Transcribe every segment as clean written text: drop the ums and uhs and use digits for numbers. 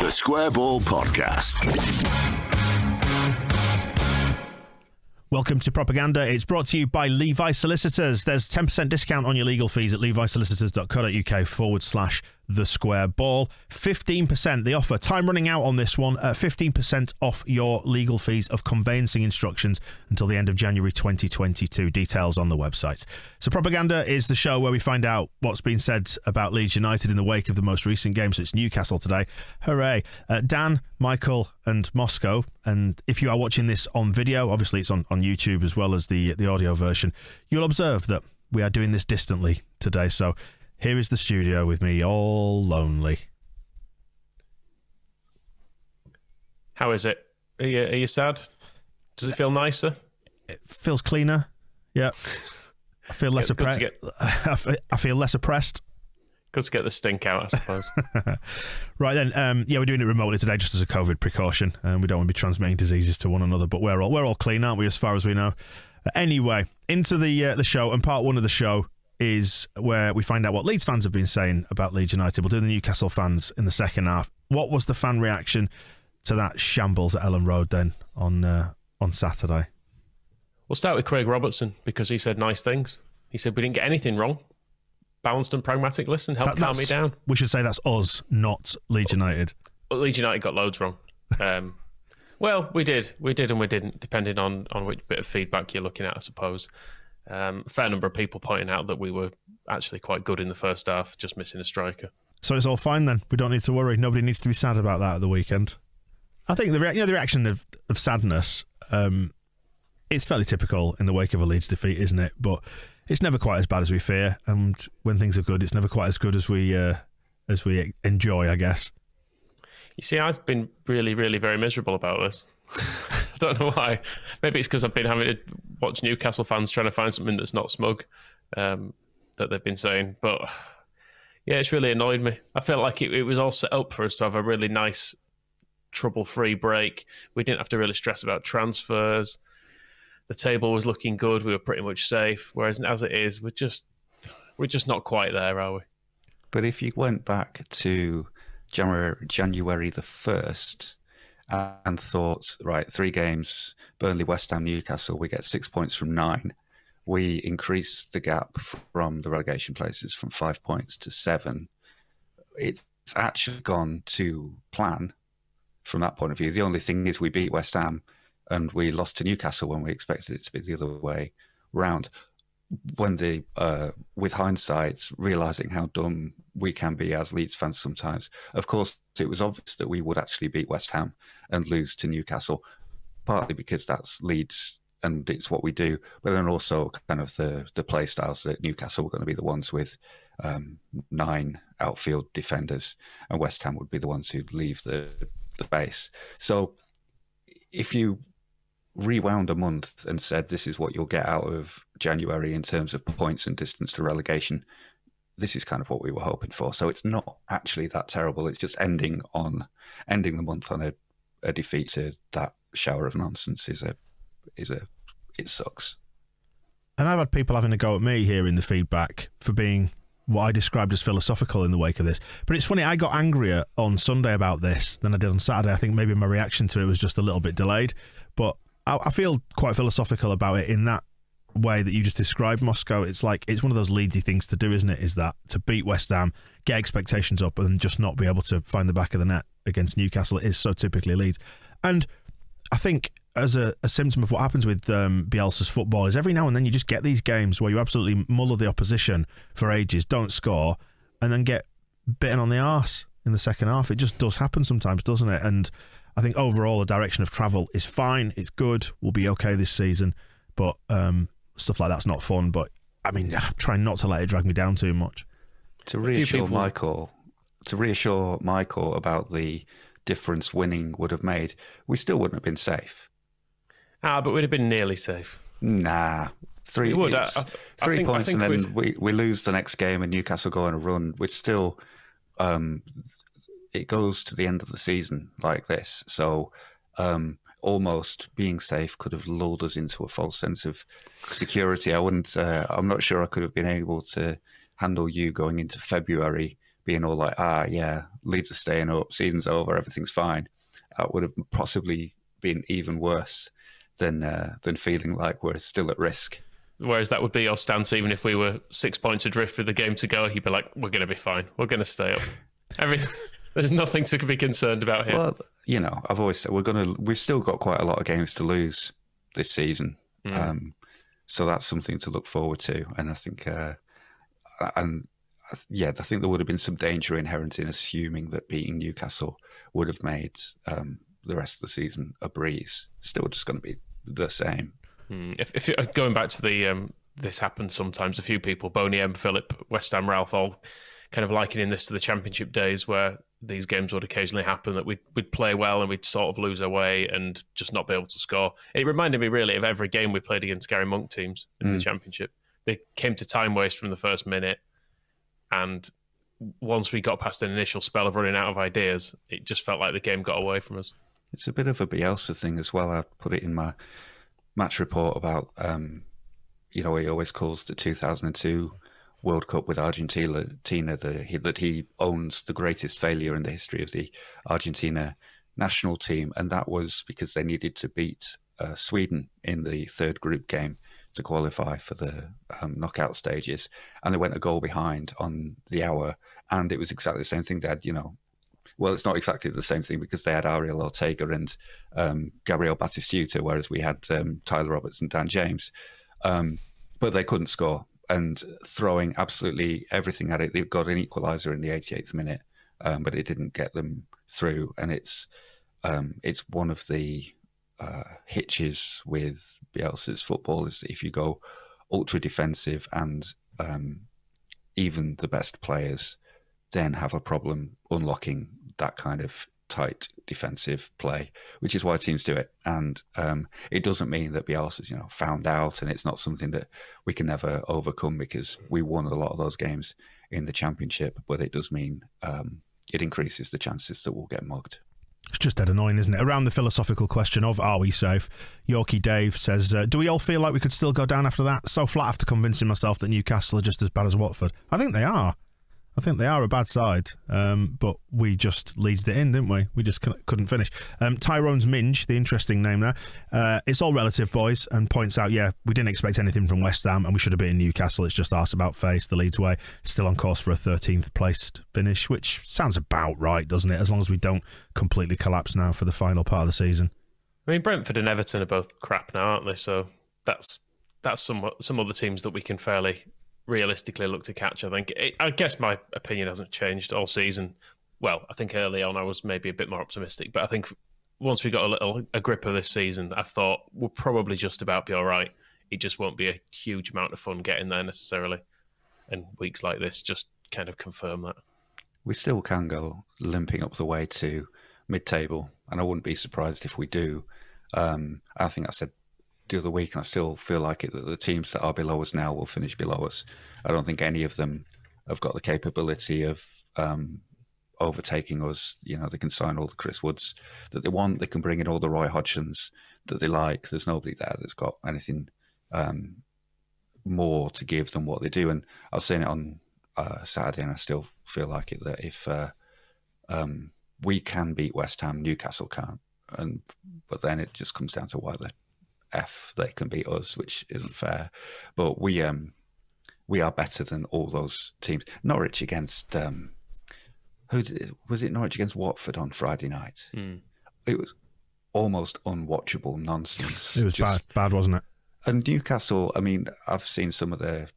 The Square Ball Podcast. Welcome to Propaganda. It's brought to you by Levi Solicitors. There's 10% discount on your legal fees at levisolicitors.co.uk/the square ball. 15% the offer. Time running out on this one. 15% off your legal fees of conveyancing instructions until the end of January 2022. Details on the website. So Propaganda is the show where we find out what's been said about Leeds United in the wake of the most recent game. So it's Newcastle today. Hooray. Dan, Michael and Moscow. And if you are watching this on video, obviously it's on YouTube as well as the audio version, you'll observe that we are doing this distantly today. So here is the studio with me, all lonely. How is it? Are you sad? Does it feel nicer? It feels cleaner. Yeah. I feel less oppressed. I feel less oppressed. Good to get the stink out, I suppose. Right then, we're doing it remotely today just as a COVID precaution, and we don't want to be transmitting diseases to one another. But we're all clean, aren't we? As far as we know. Anyway, into the show, and part one of the show is where we find out what Leeds fans have been saying about Leeds United. We'll do the Newcastle fans in the second half. What was the fan reaction to that shambles at Elland Road then on Saturday? We'll start with Craig Robertson because he said nice things. He said we didn't get anything wrong. Balanced and pragmatic. Listen, help calm me down. We should say that's us, not Leeds United. Well, Leeds United got loads wrong. Well, we did and we didn't, depending on which bit of feedback you're looking at, I suppose. A fair number of people pointing out that we were actually quite good in the first half, just missing a striker. So it's all fine then. We don't need to worry. Nobody needs to be sad about that at the weekend. I think the reaction of sadness, it's fairly typical in the wake of a Leeds defeat, isn't it? But it's never quite as bad as we fear, and when things are good, it's never quite as good as we enjoy, I guess. You see, I've been really, really very miserable about this. I don't know why. Maybe it's because I've been having to watch Newcastle fans trying to find something that's not smug that they've been saying. But yeah, it's really annoyed me. I felt like it was all set up for us to have a really nice, trouble-free break. We didn't have to really stress about transfers. The table was looking good. We were pretty much safe. Whereas as it is, we're just not quite there, are we? But if you went back to January the 1st and thought, right, 3 games, Burnley, West Ham, Newcastle, we get 6 points from 9. We increase the gap from the relegation places from 5 points to 7. It's actually gone to plan from that point of view. The only thing is we beat West Ham and we lost to Newcastle when we expected it to be the other way round. When with hindsight, realising how dumb we can be as Leeds fans sometimes, of course, it was obvious that we would actually beat West Ham and lose to Newcastle, partly because that's Leeds and it's what we do, but then also kind of the play styles that Newcastle were going to be the ones with 9 outfield defenders, and West Ham would be the ones who'd leave the base. So if you rewound a month and said this is what you'll get out of January in terms of points and distance to relegation, this is kind of what we were hoping for. So it's not actually that terrible. It's just ending the month on a defeat to that shower of nonsense it sucks. And I've had people having a go at me here in the feedback for being what I described as philosophical in the wake of this. But it's funny, I got angrier on Sunday about this than I did on Saturday. I think maybe my reaction to it was just a little bit delayed. But I feel quite philosophical about it in that way that you just described, Moscow. It's like, it's one of those Leedsy things to do, isn't it? Is that to beat West Ham, get expectations up, and just not be able to find the back of the net against Newcastle. It is so typically Leeds. And I think as a symptom of what happens with Bielsa's football is every now and then you just get these games where you absolutely muller the opposition for ages, don't score, and then get bitten on the arse in the second half. It just does happen sometimes, doesn't it? And I think overall the direction of travel is fine. It's good. We'll be okay this season. But stuff like that's not fun. But I mean, I'm trying not to let it drag me down too much. To reassure Michael about the difference winning would have made, we still wouldn't have been safe. But we'd have been nearly safe. Nah. 3 points and then we lose the next game and Newcastle go on a run. We're still... it goes to the end of the season like this. So almost being safe could have lulled us into a false sense of security. I'm not sure I could have been able to handle you going into February being all like, yeah, Leeds are staying up, season's over, everything's fine. That would have possibly been even worse than feeling like we're still at risk. Whereas that would be your stance, even if we were 6 points adrift with the game to go, you'd be like, we're going to be fine. We're going to stay up. There's nothing to be concerned about here. Well, I've always said we've still got quite a lot of games to lose this season. So that's something to look forward to. And I think, I think there would have been some danger inherent in assuming that beating Newcastle would have made the rest of the season a breeze. Still just going to be the same. If going back to the this happens sometimes, a few people, Boney M, Philip, West Ham Ralph, all kind of likening this to the Championship days where these games would occasionally happen, that we'd play well and we'd sort of lose our way and just not be able to score. It reminded me really of every game we played against Gary Monk teams in the Championship. They came to time waste from the first minute, and once we got past an initial spell of running out of ideas, it just felt like the game got away from us. It's a bit of a Bielsa thing as well. I put it in my match report about, he always calls the 2002 World Cup with Argentina that he owns the greatest failure in the history of the Argentina national team. And that was because they needed to beat Sweden in the third group game to qualify for the knockout stages. And they went a goal behind on the hour. And it was exactly the same thing. They had, well, it's not exactly the same thing because they had Ariel Ortega and Gabriel Batistuta, whereas we had Tyler Roberts and Dan James. But they couldn't score. And throwing absolutely everything at it, they've got an equaliser in the 88th minute, but it didn't get them through. And it's one of the hitches with Bielsa's football is that if you go ultra defensive and even the best players then have a problem unlocking that kind of tight defensive play, which is why teams do it. And it doesn't mean that Bielsa's found out, and it's not something that we can never overcome because we won a lot of those games in the Championship, but it does mean it increases the chances that we'll get mugged. It's just dead annoying, isn't it? Around the philosophical question of are we safe, Yorkie Dave says, do we all feel like we could still go down after that? So flat after convincing myself that Newcastle are just as bad as Watford. I think they are. I think they are a bad side, but we just leads it in, didn't we? We just couldn't finish. Tyrone's Minge, the interesting name there. It's all relative, boys, and points out, we didn't expect anything from West Ham, and we should have beaten Newcastle. It's just arse about face, the Leeds way. Still on course for a 13th placed finish, which sounds about right, doesn't it? As long as we don't completely collapse now for the final part of the season. I mean, Brentford and Everton are both crap now, aren't they? So that's some other teams that we can fairly realistically look to catch. I guess my opinion hasn't changed all season. Well, I think early on I was maybe a bit more optimistic, but I think once we got a grip of this season, I thought we'll probably just about be all right. It just won't be a huge amount of fun getting there necessarily, and weeks like this just kind of confirm that. We still can go limping up the way to mid-table, and I wouldn't be surprised if we do. I think I said the other week, and I still feel like it, that the teams that are below us now will finish below us. I don't think any of them have got the capability of overtaking us. They can sign all the Chris Woods that they want. They can bring in all the Roy Hodgsons that they like. There's nobody there that's got anything more to give than what they do. And I was saying it on Saturday, and I still feel like it, that if we can beat West Ham, Newcastle can't. But then it just comes down to why they can beat us, which isn't fair. But we are better than all those teams. Norwich against was it Norwich against Watford on Friday night? It was almost unwatchable nonsense. It was bad, wasn't it? And Newcastle, I mean, I've seen some of their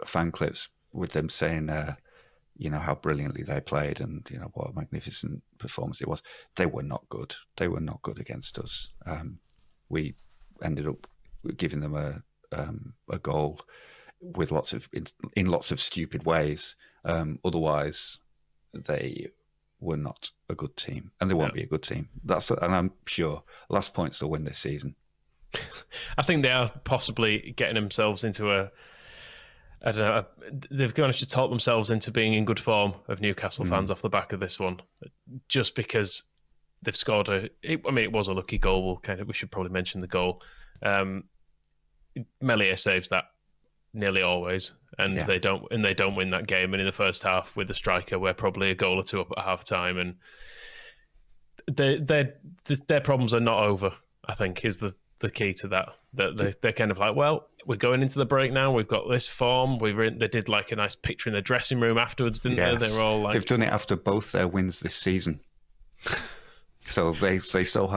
fan clips with them saying how brilliantly they played and what a magnificent performance it was. They were not good. They were not good against us. We ended up giving them a goal with lots of stupid ways. Otherwise, they were not a good team, and they won't be a good team. And I'm sure last points will win this season. I think they are possibly getting themselves into they've managed to talk themselves into being in good form of Newcastle fans off the back of this one, just because they've scored it was a lucky goal. We should probably mention the goal. Melia saves that nearly always. and they don't win that game. And in the first half, with the striker, we're probably a goal or two up at half time, and their problems are not over, I think, is the key to that. That they're kind of like, well, we're going into the break now. We've got this form. They did like a nice picture in the dressing room afterwards, didn't they? They were all like, they've done it after both their wins this season. So they so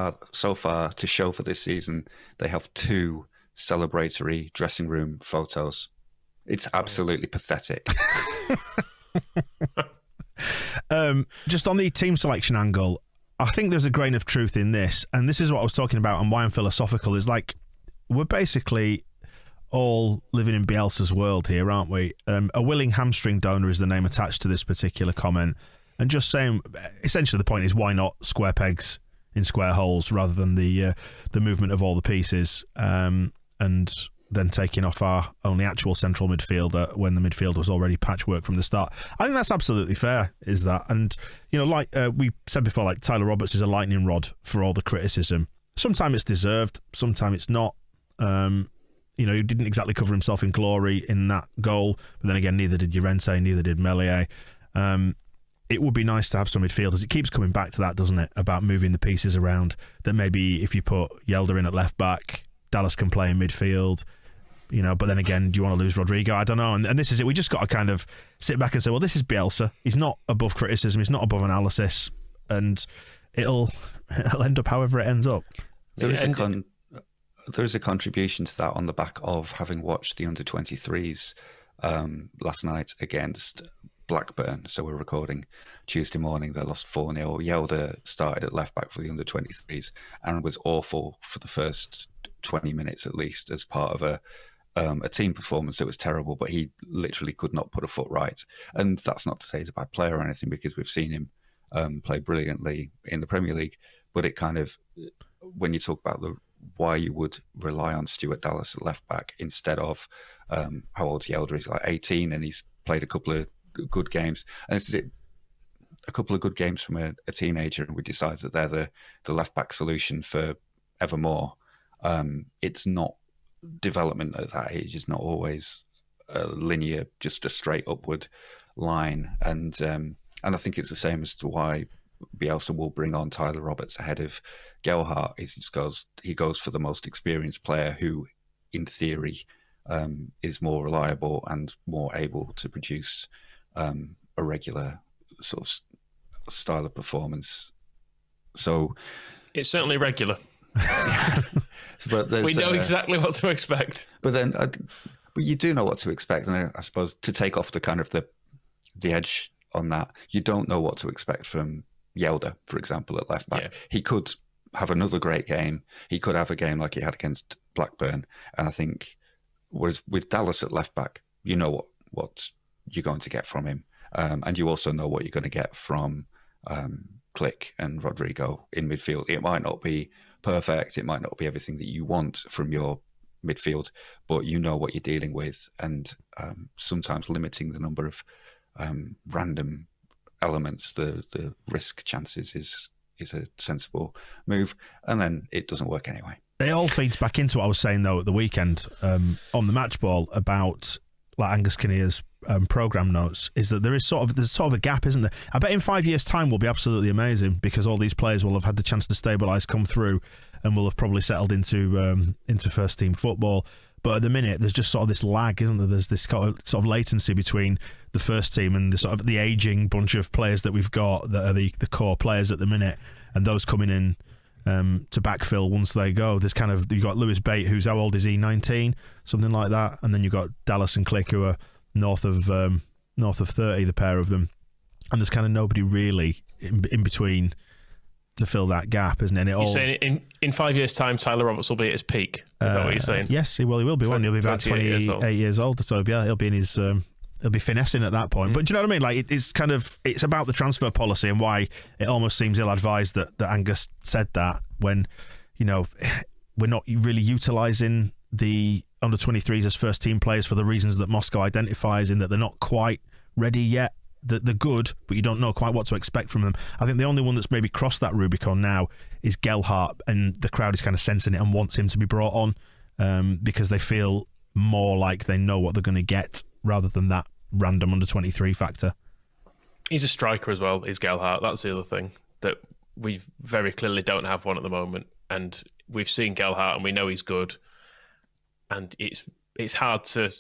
far to show for this season, they have 2 celebratory dressing room photos. It's absolutely pathetic. Just on the team selection angle, I think there's a grain of truth in this, and this is what I was talking about and why I'm philosophical, is like, we're basically all living in Bielsa's world here, aren't we? A willing hamstring donor is the name attached to this particular comment, and just saying, essentially the point is, why not square pegs in square holes rather than the movement of all the pieces, and then taking off our only actual central midfielder when the midfield was already patchwork from the start. I think that's absolutely fair, is that? And, you know, like we said before, like Tyler Roberts is a lightning rod for all the criticism. Sometimes it's deserved, sometimes it's not. You know, he didn't exactly cover himself in glory in that goal, but then again, neither did Llorente, neither did Meslier. It would be nice to have some midfielders. It keeps coming back to that, doesn't it? About moving the pieces around. That maybe if you put Yelder in at left back, Dallas can play in midfield. You know, but then again, do you want to lose Rodrigo? I don't know. And this is it. We just got to kind of sit back and say, well, this is Bielsa. He's not above criticism. He's not above analysis, and it'll end up however it ends up. There is a contribution to that on the back of having watched the under-23s last night against Blackburn. So we're recording Tuesday morning. They lost 4-0. Yelder started at left back for the under-23s and was awful for the first 20 minutes at least as part of a team performance. It was terrible, but he literally could not put a foot right. And that's not to say he's a bad player or anything, because we've seen him play brilliantly in the Premier League. But it kind of, when you talk about why you would rely on Stuart Dallas at left back instead of how old Yelder is, like 18, and he's played a couple of good games. And this is it, a couple of good games from a teenager, and we decide that they're the left back solution for evermore. It's not, development at that age is not always a linear, just a straight upward line. And I think it's the same as to why Bielsa will bring on Tyler Roberts ahead of Gelhardt. He goes for the most experienced player who, in theory, is more reliable and more able to produce a regular sort of style of performance. So it's certainly regular. But we know exactly what to expect. But then, but you do know what to expect, and I suppose to take off the kind of the edge on that, you don't know what to expect from Yelder, for example, at left back. Yeah. He could have another great game. He could have a game like he had against Blackburn, and I think, whereas with Dallas at left back, you know what you're going to get from him, and you also know what you're going to get from Click and Rodrigo in midfield. It might not be perfect, it might not be everything that you want from your midfield, but you know what you're dealing with, and sometimes limiting the number of random elements, the risk chances is a sensible move, and then it doesn't work anyway. It all feeds back into what I was saying though at the weekend on the match ball about like Angus Kinnear's program notes, is that there's sort of a gap, isn't there? I bet in 5 years' time will be absolutely amazing, because all these players will have had the chance to stabilise, come through, and will have probably settled into first team football. But at the minute, there's just sort of this lag, isn't there? There's this sort of latency between the first team and the sort of the ageing bunch of players that we've got that are the core players at the minute, and those coming in to backfill once they go. There's kind of, you've got Lewis Bate, who's, how old is he? 19, something like that, and then you've got Dallas and Click, who are north of 30, the pair of them, and there's kind of nobody really in between to fill that gap, isn't it? You're saying in 5 years' time, Tyler Roberts will be at his peak? Is that what you're saying? Yes, he will be. He'll be about 28 years old. So yeah, he'll be in his. He'll be finessing at that point. But do you know what I mean? Like it's about the transfer policy and why it almost seems ill-advised that Angus said that, when, you know, we're not really utilising the under-23s as first team players for the reasons that Moscow identifies, in that they're not quite ready yet. They're good, but you don't know quite what to expect from them. I think the only one that's maybe crossed that Rubicon now is Gelhardt, and the crowd is kind of sensing it and wants him to be brought on because they feel more like they know what they're going to get, rather than that random under-23 factor. He's a striker as well, is Gelhardt. That's the other thing, that we very clearly don't have one at the moment. And we've seen Gelhardt and we know he's good. And it's hard to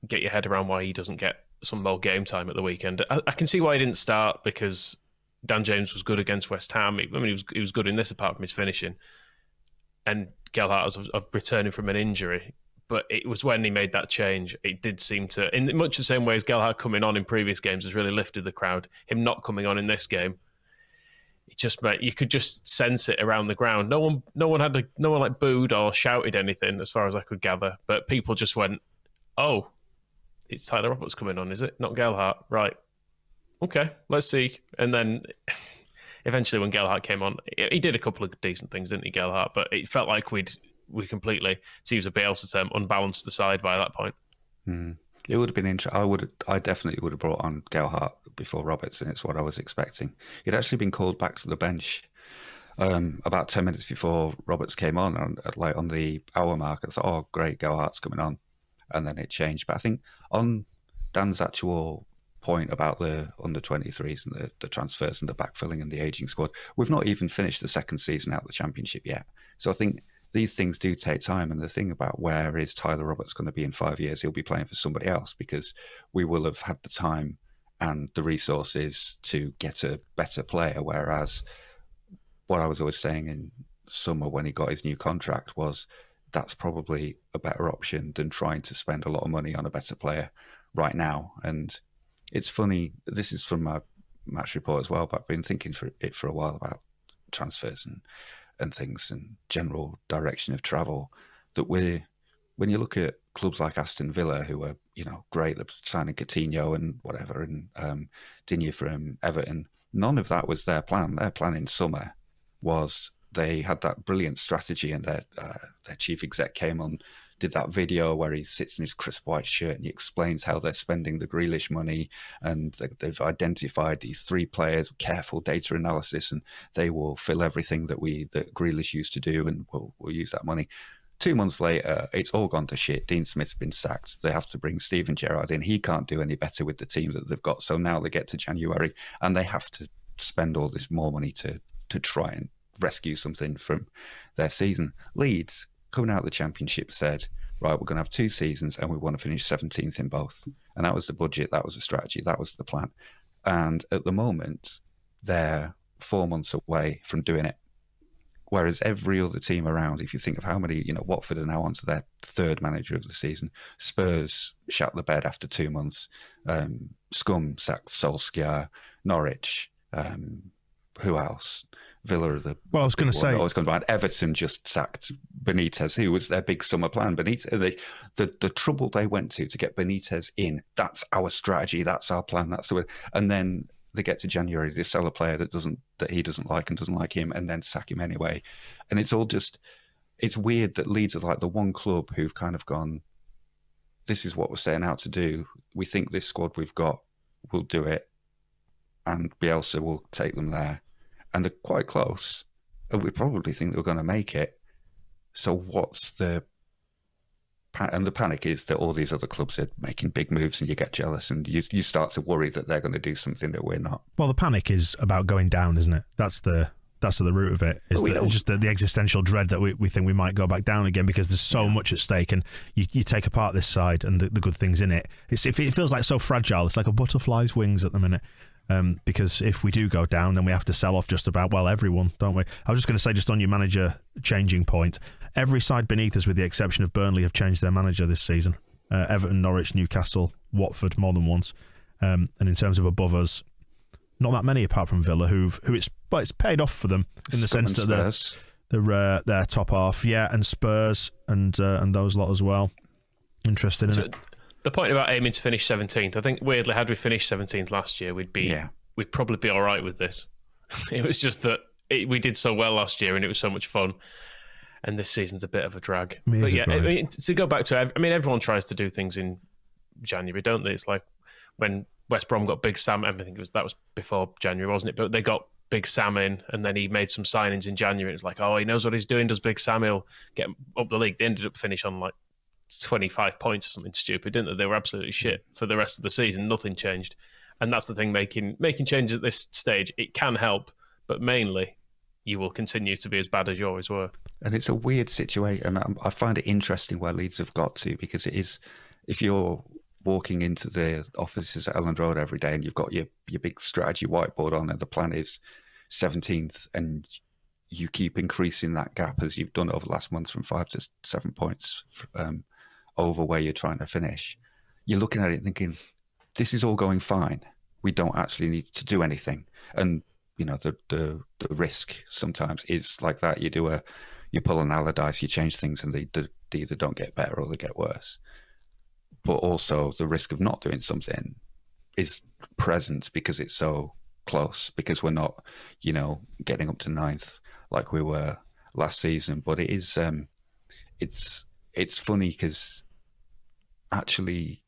get your head around why he doesn't get some more game time at the weekend. I can see why he didn't start, because Dan James was good against West Ham. I mean, he was good in this apart from his finishing. And Gelhardt was returning from an injury. But it was when he made that change, it did seem to, in much the same way as Gelhardt coming on in previous games has really lifted the crowd, him not coming on in this game, it just meant you could just sense it around the ground. No one like booed or shouted anything as far as I could gather, but people just went, "Oh, it's Tyler Roberts coming on, is it? Not Gelhardt, right? Okay, let's see." And then eventually, when Gelhardt came on, he did a couple of decent things, didn't he, Gelhardt? But it felt like we completely, to use a Bielsa term, unbalanced the side by that point. It would have been interesting. I definitely would have brought on Gelhardt before Roberts, and it's what I was expecting. He'd actually been called back to the bench about 10 minutes before Roberts came on, on the hour mark. I thought, oh, great, Gelhardt's coming on. And then it changed. But I think on Dan's actual point about the under-23s and the transfers and the backfilling and the ageing squad, we've not even finished the second season out of the Championship yet. So I think these things do take time. And the thing about where is Tyler Roberts going to be in 5 years, he'll be playing for somebody else, because we will have had the time and the resources to get a better player. Whereas what I was always saying in summer when he got his new contract was that's probably a better option than trying to spend a lot of money on a better player right now. And it's funny, this is from my match report as well, but I've been thinking for a while about transfers and things and general direction of travel, that when you look at clubs like Aston Villa, who are, great, they're signing Coutinho and whatever, and Digne from Everton, none of that was their plan. Their plan in summer was they had that brilliant strategy, and their chief exec came on, did that video where he sits in his crisp white shirt and he explains how they're spending the Grealish money, and they've identified these 3 players with careful data analysis, and they will fill everything that Grealish used to do, and we'll use that money. 2 months later, it's all gone to shit. Dean Smith's been sacked. They have to bring Steven Gerrard in. He can't do any better with the team that they've got. So now they get to January and they have to spend all this more money to try and rescue something from their season. Leeds, coming out of the Championship, said, right, we're going to have 2 seasons and we want to finish 17th in both. And that was the budget, that was the strategy, that was the plan. And at the moment, they're 4 months away from doing it. Whereas every other team around, if you think of how many, Watford are now onto their 3rd manager of the season. Spurs shut the bed after 2 months. Scum sacked Solskjaer. Norwich, who else? Villa are the... Well, I was going to say... I was going to mind. Everton just sacked Benitez, who was their big summer plan. Benitez, the trouble they went to get Benitez in, that's our strategy, that's our plan, that's the way. And then they get to January, they sell a player that he doesn't like and doesn't like him, and then sack him anyway. And it's all just... It's weird that Leeds are like the one club who've kind of gone, this is what we're setting out to do. We think this squad we've got will do it, and Bielsa will take them there. And they're quite close. And we probably think they're going to make it. So what's the... And the panic is that all these other clubs are making big moves and you get jealous and you start to worry that they're going to do something that we're not. Well, the panic is about going down, isn't it? That's the root of it. Is just the existential dread that we think we might go back down again because there's so much at stake, and you take apart this side and the good things in it. It feels like so fragile. It's like a butterfly's wings at the minute. Because if we do go down, then we have to sell off just about, everyone, don't we? I was just going to say, just on your manager changing point, every side beneath us, with the exception of Burnley, have changed their manager this season. Everton, Norwich, Newcastle, Watford, more than once. And in terms of above us, not that many apart from Villa, who it's paid off for them in the sense that they're top half, and Spurs and those lot as well. Interesting, isn't it? The point about aiming to finish 17th, I think weirdly, had we finished 17th last year, we'd probably be all right with this. It was just that we did so well last year and it was so much fun. And this season's a bit of a drag. To go back to, everyone tries to do things in January, don't they? It's like when West Brom got Big Sam, I think that was before January, wasn't it? But they got Big Sam in, and then he made some signings in January. It's like, he knows what he's doing. Does Big Sam? He'll get up the league. They ended up finish on 25 points or something stupid, didn't they? They were absolutely shit for the rest of the season. Nothing changed. And that's the thing, making changes at this stage, it can help, but mainly you will continue to be as bad as you always were. And it's a weird situation. I find it interesting where Leeds have got to, because it is, if you're walking into the offices at Elland Road every day and you've got your big strategy whiteboard on and the plan is 17th, and you keep increasing that gap as you've done over the last month from 5 to 7 points over where you're trying to finish, you're looking at it thinking, this is all going fine. We don't actually need to do anything. And, you know, the risk sometimes is like that. You pull an Allardyce, you change things, and they either don't get better or they get worse. But also the risk of not doing something is present because it's so close, because we're not, you know, getting up to 9th like we were last season. But it is, it's funny because actually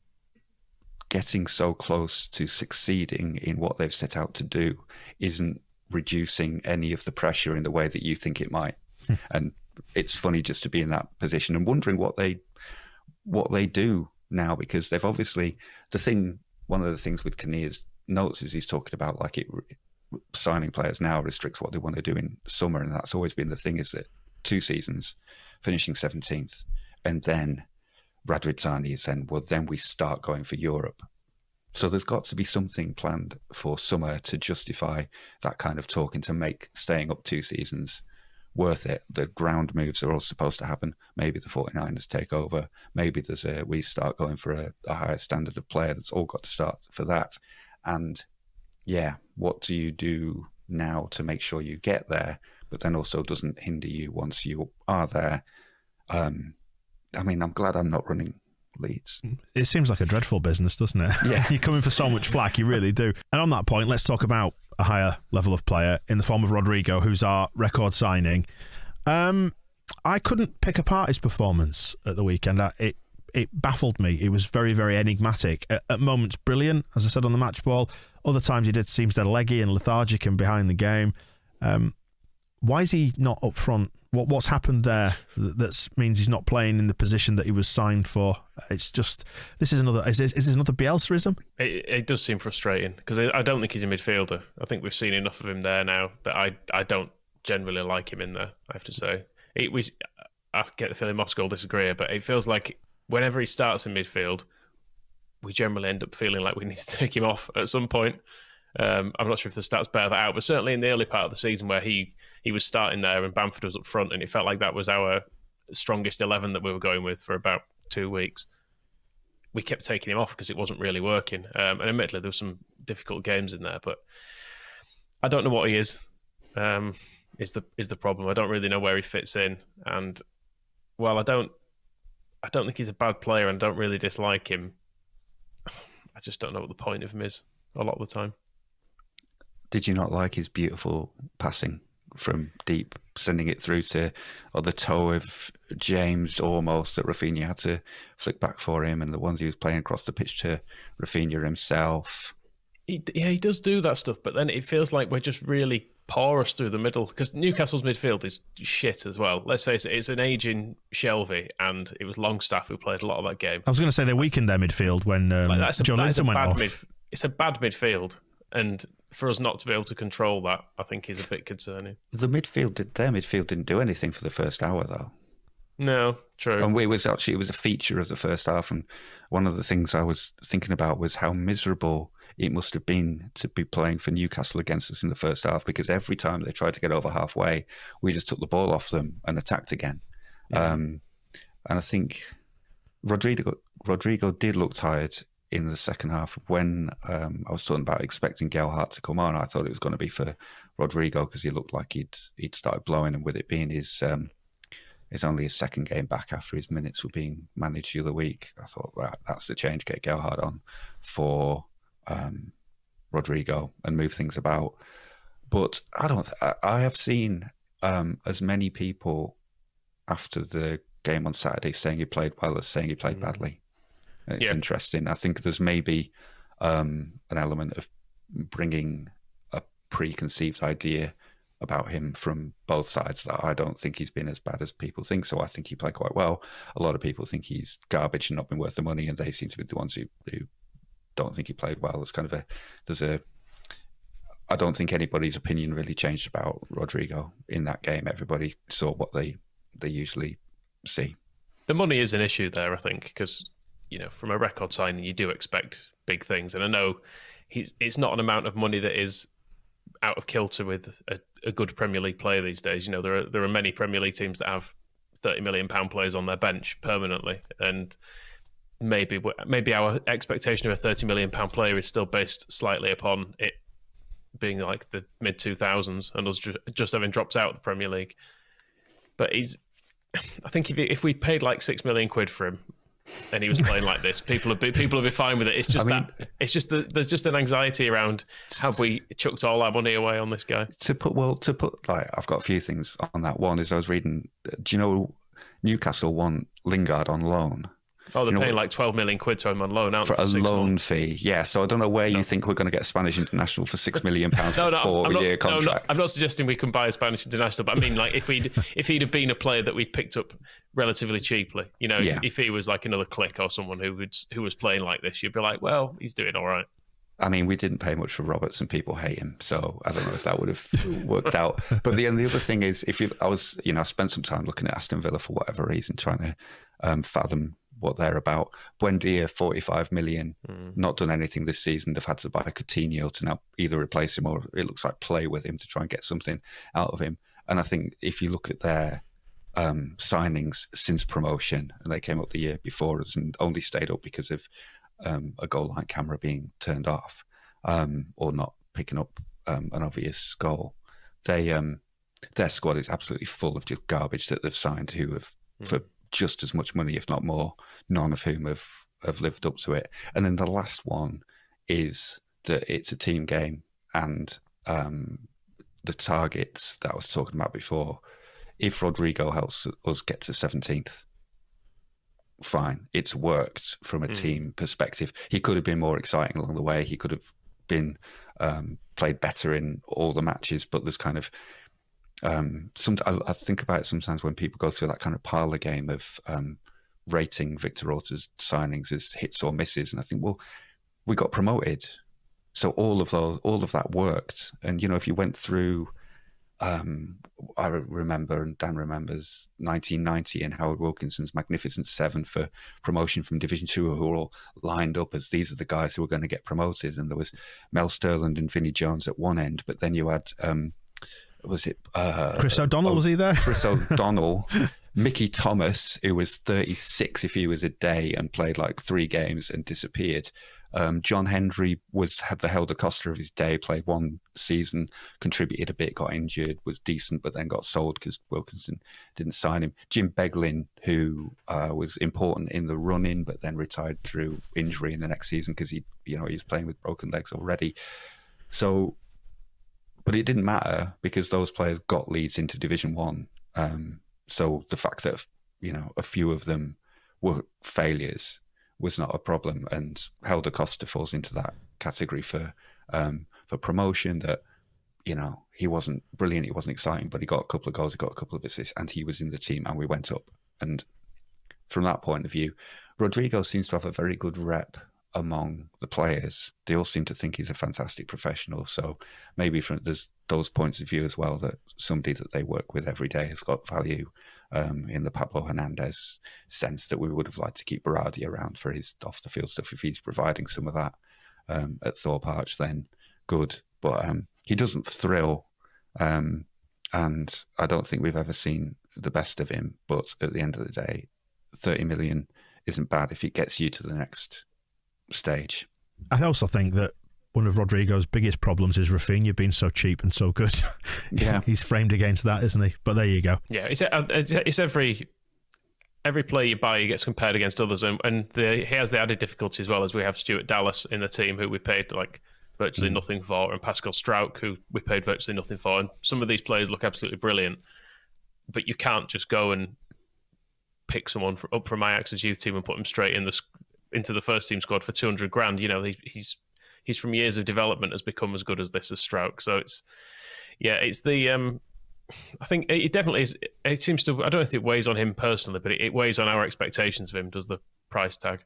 getting so close to succeeding in what they've set out to do isn't reducing any of the pressure in the way that you think it might. And it's funny just to be in that position and wondering what they do now, because they've obviously, one of the things with Kinnear's notes is he's talking about like signing players now restricts what they want to do in summer. And that's always been the thing, is that 2 seasons, finishing 17th, and then Radrizzani is saying, well, then we start going for Europe. So there's got to be something planned for summer to justify that kind of talking, to make staying up 2 seasons worth it. The ground moves are all supposed to happen. Maybe the 49ers take over. Maybe we start going for a higher standard of player. That's all got to start for that. And yeah, what do you do now to make sure you get there, but then also doesn't hinder you once you are there? I mean, I'm glad I'm not running Leeds. It seems like a dreadful business, doesn't it? Yeah. You're coming for so much flack, you really do. And on that point, let's talk about a higher level of player in the form of Rodrigo, who's our record signing. I couldn't pick apart his performance at the weekend. It baffled me. It was very, very enigmatic. At moments, brilliant, as I said on the match ball. Other times he seems dead leggy and lethargic and behind the game. Why is he not up front? What's happened there that means he's not playing in the position that he was signed for? It's just, is this another Bielsa-ism? It does seem frustrating, because I don't think he's a midfielder. I think we've seen enough of him there now that I don't generally like him in there, I have to say. I get the feeling Moscow will disagree, but it feels like whenever he starts in midfield, we generally end up feeling like we need to take him off at some point. I'm not sure if the stats bear that out, but certainly in the early part of the season where he was starting there and Bamford was up front, and it felt like that was our strongest 11 that we were going with for about 2 weeks, we kept taking him off because it wasn't really working. And admittedly, there were some difficult games in there, but I don't know what he is the problem. I don't really know where he fits in. And while I don't think he's a bad player and don't really dislike him, I just don't know what the point of him is a lot of the time. Did you not like his beautiful passing from deep, sending it through to the toe of James almost, that Rafinha had to flick back for him, and the ones he was playing across the pitch to Rafinha himself? He does do that stuff, but then it feels like we're just really porous through the middle, because Newcastle's midfield is shit as well. Let's face it, it's an aging Shelvey, and it was Longstaff who played a lot of that game. I was going to say they weakened their midfield when Joe Linton went off. It's a bad midfield, and for us not to be able to control that, I think is a bit concerning. Their midfield didn't do anything for the first hour, though. No, true. And it was a feature of the first half, and one of the things I was thinking about was how miserable it must have been to be playing for Newcastle against us in the first half, because every time they tried to get over halfway, we just took the ball off them and attacked again. Yeah. And I think Rodrigo did look tired in the second half. When I was talking about expecting Gelhardt to come on, I thought it was going to be for Rodrigo, because he looked like he'd started blowing, and with it being his only his second game back after his minutes were being managed the other week, I thought, right, that's the change, get Gelhardt on for Rodrigo and move things about. But I have seen as many people after the game on Saturday saying he played well as saying he played badly. It's interesting. I think there's maybe an element of bringing a preconceived idea about him from both sides. That I don't think he's been as bad as people think. So I think he played quite well. A lot of people think he's garbage and not been worth the money, and they seem to be the ones who don't think he played well. I don't think anybody's opinion really changed about Rodrigo in that game. Everybody saw what they usually see. The money is an issue there, I think, because from a record signing, you do expect big things, and I know it's not an amount of money that is out of kilter with a good Premier League player these days. There are many Premier League teams that have £30 million players on their bench permanently, and maybe our expectation of a £30 million player is still based slightly upon it being like the mid 2000s and us just having dropped out of the Premier League. But I think if we paid like £6 million for him and he was playing like this, people would be fine with it. It's just there's just an anxiety around, have we chucked all our money away on this guy? I've got a few things on that. One is I was reading, do you know Newcastle want Lingard on loan? Oh, they're paying like 12 million quid to him on loan, for a loan fee. Yeah, so I don't know where you think we're going to get a Spanish international for £6 million for a 4-year contract. I'm not suggesting we can buy a Spanish international, but I mean, like, if he'd have been a player that we'd picked up relatively cheaply, if he was like another Click or someone who was playing like this, you'd be like, well, he's doing all right. I mean, we didn't pay much for Roberts, and people hate him, so I don't know if that would have worked out. But the other thing is, I spent some time looking at Aston Villa for whatever reason, trying to fathom what they're about. Buendia, 45 million, not done anything this season. They've had to buy Coutinho to now either replace him or it looks like play with him to try and get something out of him. And I think if you look at their signings since promotion, and they came up the year before us and only stayed up because of a goal line camera being turned off or not picking up an obvious goal, their squad is absolutely full of just garbage that they've signed who have for just as much money, if not more, none of whom have lived up to it. And then the last one is that it's a team game, and the targets that I was talking about before, if Rodrigo helps us get to 17th, fine, it's worked from a team perspective. He could have been more exciting along the way. He could have been played better in all the matches, but there's kind of I think about it sometimes when people go through that kind of parlour game of rating Victor Orta's signings as hits or misses, and I think, well, we got promoted, so all of that worked. And if you went through, I remember, and Dan remembers 1990 and Howard Wilkinson's magnificent 7 for promotion from Division 2, who were all lined up as these are the guys who were going to get promoted, and there was Mel Sterland and Vinnie Jones at one end, but then you had Chris O'Donnell, was he there? Chris O'Donnell, Mickey Thomas, who was 36 if he was a day and played like 3 games and disappeared. John Hendry had the Helder Costa of his day, played 1 season, contributed a bit, got injured, was decent, but then got sold because Wilkinson didn't sign him. Jim Beglin, who was important in the run-in, but then retired through injury in the next season because he was playing with broken legs already. So, but it didn't matter because those players got Leeds into Division 1. So the fact that a few of them were failures was not a problem, and Helder Costa falls into that category for promotion. That he wasn't brilliant, he wasn't exciting, but he got a couple of goals, he got a couple of assists, and he was in the team, and we went up. And from that point of view, Rodrigo seems to have a very good rep among the players. They all seem to think he's a fantastic professional. So maybe there's those points of view as well, that somebody that they work with every day has got value in the Pablo Hernandez sense, that we would have liked to keep Berardi around for his off the field stuff. If he's providing some of that at Thorpe Arch, then good. But he doesn't thrill, and I don't think we've ever seen the best of him. But at the end of the day, 30 million isn't bad if it gets you to the next stage. I also think that one of Rodrigo's biggest problems is Rafinha being so cheap and so good. Yeah, he's framed against that, isn't he? But there you go. Yeah, it's every player you buy, he gets compared against others, and he has the added difficulty as well, as we have Stuart Dallas in the team, who we paid like virtually nothing for, and Pascal Strauch, who we paid virtually nothing for. And some of these players look absolutely brilliant, but you can't just go and pick someone up from Ajax's youth team and put him straight into the first team squad for 200 grand. He's from years of development has become as good as this as Strauch. So Yeah, it's the. I think it definitely is. It seems to. I don't know if it weighs on him personally, but it weighs on our expectations of him. Does the price tag?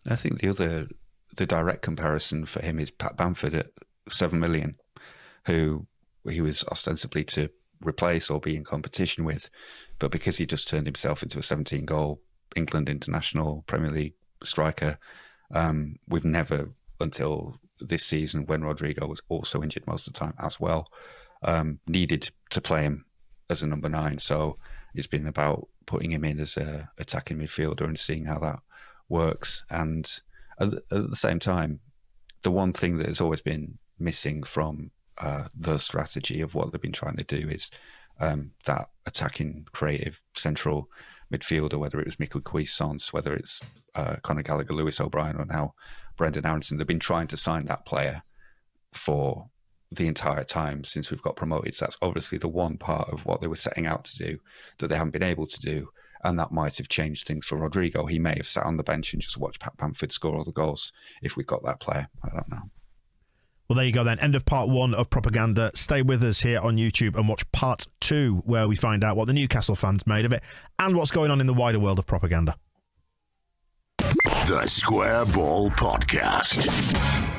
I think the direct comparison for him is Pat Bamford at $7 million, who he was ostensibly to replace or be in competition with, but because he just turned himself into a 17-goal England international Premier League striker, we've never, until this season when Rodrigo was also injured most of the time as well, needed to play him as a number 9. So it's been about putting him in as a attacking midfielder and seeing how that works. And at the same time, the one thing that has always been missing from the strategy of what they've been trying to do is that attacking creative central midfielder, whether it was Mikkel Cuisance, whether it's Conor Gallagher, Lewis O'Brien, or now Brendan Aronson. They've been trying to sign that player for the entire time since we've got promoted. So that's obviously the one part of what they were setting out to do that they haven't been able to do. And that might have changed things for Rodrigo. He may have sat on the bench and just watched Pat Bamford score all the goals if we'd got that player. I don't know. Well, there you go then. End of part 1 of Propaganda. Stay with us here on YouTube and watch part 2, where we find out what the Newcastle fans made of it and what's going on in the wider world of propaganda. The Square Ball Podcast.